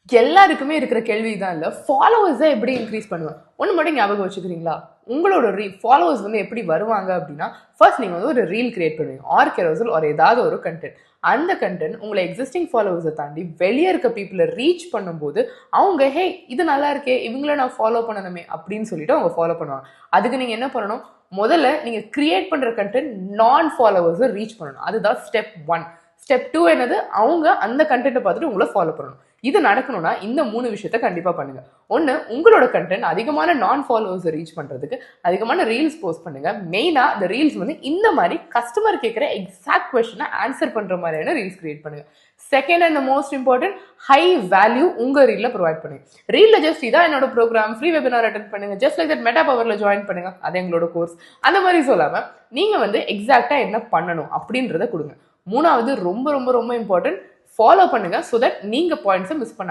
எல்லாருக்குமே இருக்கிற கேள்வி தான் இல்லை, ஃபாலோவர்ஸை எப்படி இன்க்ரீஸ் பண்ணுவேன். ஒன்று மட்டும் ஞாபகம் வச்சுக்கிறீங்களா, உங்களோட ஃபாலோவர்ஸ் வந்து எப்படி வருவாங்க அப்படின்னா, ஃபர்ஸ்ட் நீங்கள் வந்து ஒரு ரீல் கிரியேட் பண்ணுவீங்க, ஆர் கெரோசல் ஒரு ஏதாவது ஒரு கண்டென்ட். அந்த கண்டென்ட் உங்களை எக்ஸிஸ்டிங் ஃபாலோவர்ஸை தாண்டி வெளியே இருக்க பீப்புளை ரீச் பண்ணும்போது அவங்க ஹே இது நல்லா இருக்கே, இவங்கள நான் ஃபாலோ பண்ணணுமே அப்படின்னு சொல்லிட்டு அவங்க ஃபாலோ பண்ணுவாங்க. அதுக்கு நீங்கள் என்ன பண்ணணும், முதல்ல நீங்கள் கிரியேட் பண்ணுற கண்டென்ட் நான் ஃபாலோவர்ஸை ரீச் பண்ணணும். அதுதான் ஸ்டெப் 1. ஸ்டெப் 2 என்னது, அவங்க அந்த கண்டென்ட்டை பார்த்துட்டு உங்களை ஃபாலோ பண்ணணும். இது நடக்கணும்னா இந்த 3 விஷயத்த கண்டிப்பா பண்ணுங்க. ஒன்று, உங்களோட கண்டென்ட் அதிகமான நான் ஃபாலோவர்ஸை ரீச் பண்றதுக்கு அதிகமான ரீல்ஸ் போஸ்ட் பண்ணுங்க. மெயினா இந்த ரீல்ஸ் வந்து இந்த மாதிரி கஸ்டமர் கேட்குற எக்ஸாக்ட் கொஸ்டினை ஆன்சர் பண்ற மாதிரியான ரீல்ஸ் கிரியேட் பண்ணுங்க. Second and most important, high value உங்க ரீல்ல ப்ரொவைட் பண்ணுங்க. ரீல்ல ஜஸ்ட் இதான் என்னோட ப்ரோக்ராம், ஃப்ரீ வெபினார் அட்டென்ட் பண்ணுங்க, ஜஸ்ட் லைக் தட் மெட்டா பவர்ல ஜாயின் பண்ணுங்க, அது எங்களோட கோர்ஸ், அந்த மாதிரி சொல்லாம நீங்க வந்து எக்ஸாக்டா என்ன பண்ணணும் அப்படின்றத கொடுங்க. மூணாவது, ரொம்ப ரொம்ப ரொம்ப இம்பார்ட்டன்ட், ஃபாலோ பண்ணுங்க, ஸோ தட் நீங்க பாயிண்ட்ஸை மிஸ் பண்ண